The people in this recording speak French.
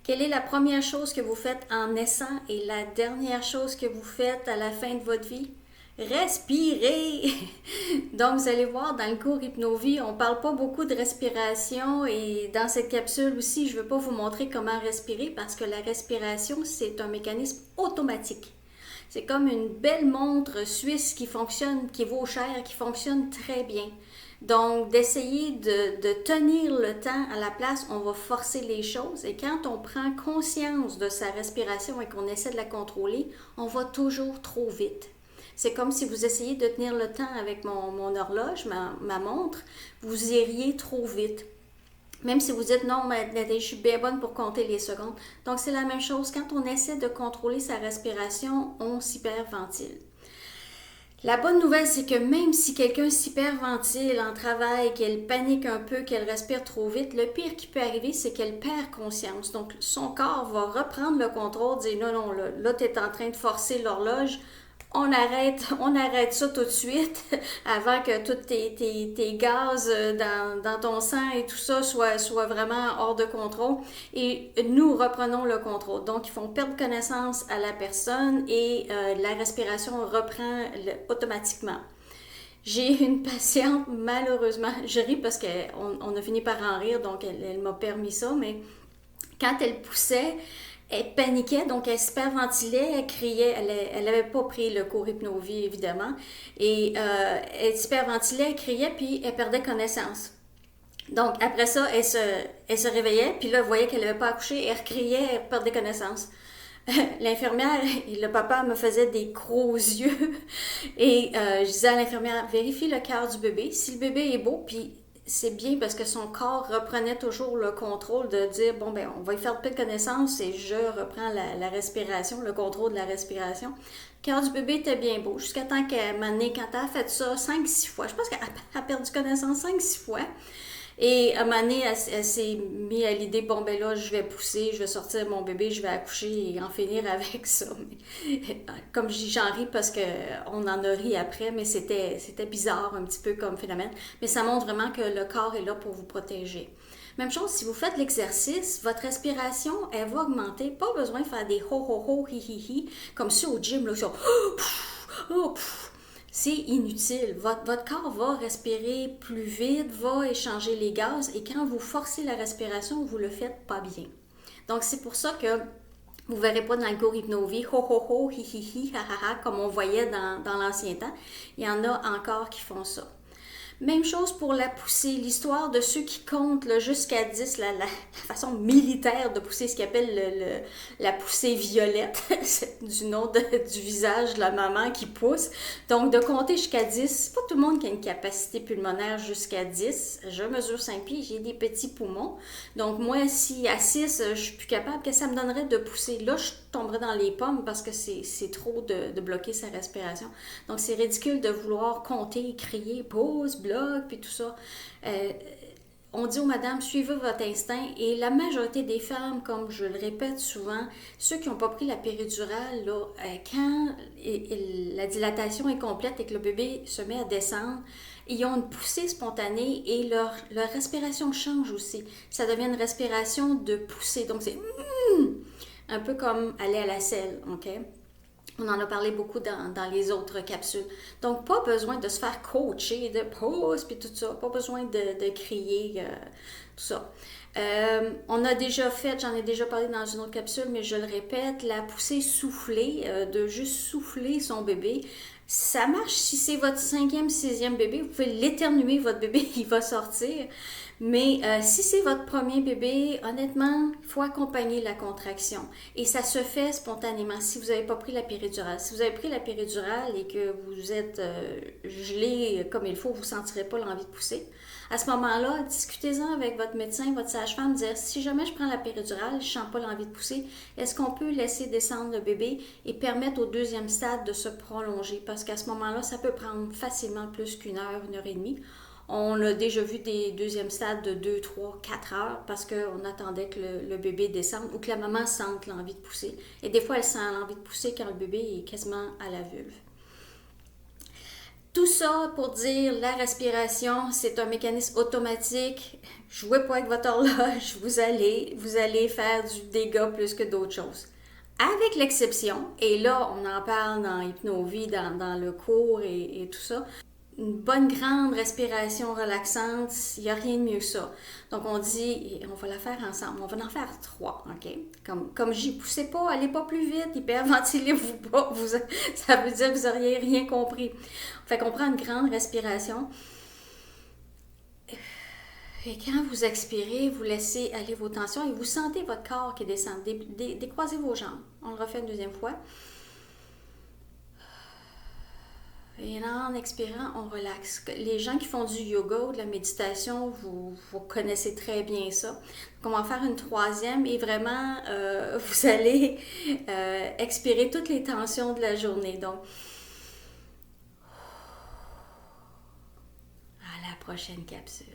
Quelle est la première chose que vous faites en naissant et la dernière chose que vous faites à la fin de votre vie? Respirer! Donc, vous allez voir, dans le cours Hypnovie, on ne parle pas beaucoup de respiration et dans cette capsule aussi, je ne veux pas vous montrer comment respirer parce que la respiration, c'est un mécanisme automatique. C'est comme une belle montre suisse qui fonctionne, qui vaut cher, qui fonctionne très bien. Donc, d'essayer de tenir le temps à la place, on va forcer les choses. Et quand on prend conscience de sa respiration et qu'on essaie de la contrôler, on va toujours trop vite. C'est comme si vous essayez de tenir le temps avec mon horloge, ma montre, vous iriez trop vite. Même si vous dites non, mais je suis bien bonne pour compter les secondes. Donc, c'est la même chose. Quand on essaie de contrôler sa respiration, on s'hyperventile. La bonne nouvelle, c'est que même si quelqu'un s'hyperventile en travail, qu'elle panique un peu, qu'elle respire trop vite, le pire qui peut arriver, c'est qu'elle perd conscience. Donc, son corps va reprendre le contrôle, dire non, non, là tu es en train de forcer l'horloge. On arrête ça tout de suite avant que tous tes gaz dans ton sang et tout ça soient vraiment hors de contrôle. Et nous reprenons le contrôle. Donc, ils font perdre connaissance à la personne et la respiration reprend automatiquement. J'ai une patiente, malheureusement, je ris parce qu'on a fini par en rire, donc elle m'a permis ça, mais quand elle poussait, elle paniquait, donc elle s'hyperventilait, elle criait, elle n'avait pas pris le cours Hypnovie, évidemment, et elle s'hyperventilait, elle criait, puis elle perdait connaissance. Donc, après ça, elle se réveillait, puis là, elle voyait qu'elle n'avait pas accouché, elle recriait, elle perdait connaissance. L'infirmière et le papa me faisaient des gros yeux et je disais à l'infirmière, vérifie le cœur du bébé. Si le bébé est beau, puis c'est bien parce que son corps reprenait toujours le contrôle de dire, bon, ben on va y faire peu de connaissance et je reprends la respiration, le contrôle de la respiration. Le cœur du bébé était bien beau jusqu'à temps qu'elle m'a né, quand elle a fait ça 5-6 fois, je pense qu'elle a perdu connaissance 5-6 fois. Et à un moment donné, elle s'est mise à l'idée, bon ben là, je vais pousser, je vais sortir mon bébé, je vais accoucher et en finir avec ça. Mais, comme je dis, j'en ris parce qu'on en a ri après, mais c'était bizarre un petit peu comme phénomène. Mais ça montre vraiment que le corps est là pour vous protéger. Même chose, si vous faites l'exercice, votre respiration, elle va augmenter. Pas besoin de faire des ho ho ho, hi hi hi, comme ça au gym, là, genre, c'est inutile. Votre corps va respirer plus vite, va échanger les gaz et quand vous forcez la respiration, vous le faites pas bien. Donc, c'est pour ça que vous ne verrez pas dans le cours Hypnovie, ho ho ho, hi hi hi, ha ha ha, comme on voyait dans l'ancien temps. Il y en a encore qui font ça. Même chose pour la poussée, l'histoire de ceux qui comptent jusqu'à 10, la façon militaire de pousser, ce qu'ils appellent la poussée violette, c'est du nom du visage de la maman qui pousse. Donc de compter jusqu'à 10, c'est pas tout le monde qui a une capacité pulmonaire jusqu'à 10. Je mesure 5 pieds, j'ai des petits poumons. Donc moi, si à 6, je suis plus capable, qu'est-ce que ça me donnerait de pousser? Là, je tomberais dans les pommes parce que c'est trop de bloquer sa respiration. Donc c'est ridicule de vouloir compter, crier, pause, bloc, puis tout ça. On dit aux madames, suivez votre instinct. Et la majorité des femmes, comme je le répète souvent, ceux qui n'ont pas pris la péridurale, là, quand la dilatation est complète et que le bébé se met à descendre, ils ont une poussée spontanée et leur respiration change aussi. Ça devient une respiration de poussée. Donc c'est un peu comme aller à la selle, ok? On en a parlé beaucoup dans les autres capsules. Donc, pas besoin de se faire coacher, de pause, puis tout ça. Pas besoin de crier, tout ça. On a déjà fait, j'en ai déjà parlé dans une autre capsule, mais je le répète, la poussée soufflée, de juste souffler son bébé. Ça marche si c'est votre 5e, 6e bébé. Vous pouvez l'éternuer, votre bébé, il va sortir. Mais si c'est votre premier bébé, honnêtement, il faut accompagner la contraction. Et ça se fait spontanément si vous n'avez pas pris la péridurale. Si vous avez pris la péridurale et que vous êtes gelé comme il faut, vous ne sentirez pas l'envie de pousser. À ce moment-là, discutez-en avec votre médecin, votre sage-femme, dire si jamais je prends la péridurale, je ne sens pas l'envie de pousser, est-ce qu'on peut laisser descendre le bébé et permettre au 2e stade de se prolonger? Parce qu'à ce moment-là, ça peut prendre facilement plus qu'1 heure, 1 heure et demie. On a déjà vu des 2e stades de 2, 3, 4 heures parce qu'on attendait que le bébé descende ou que la maman sente l'envie de pousser. Et des fois, elle sent l'envie de pousser quand le bébé est quasiment à la vulve. Tout ça pour dire la respiration, c'est un mécanisme automatique. Jouez pas avec votre horloge, vous allez faire du dégât plus que d'autres choses. Avec l'exception, et là on en parle dans Hypnovie, dans le cours et tout ça, une bonne grande respiration relaxante, il n'y a rien de mieux que ça. Donc on dit, on va la faire ensemble, on va en faire 3, ok? Comme j'y poussais pas, allez pas plus vite, hyperventilez-vous pas, ça veut dire que vous n'auriez rien compris. Fait qu'on prend une grande respiration. Et quand vous expirez, vous laissez aller vos tensions et vous sentez votre corps qui descend. Décroisez vos jambes. On le refait une deuxième fois. Et en expirant, on relaxe. Les gens qui font du yoga ou de la méditation, vous connaissez très bien ça. Donc, on va en faire une troisième et vraiment, vous allez expirer toutes les tensions de la journée. Donc, à la prochaine capsule.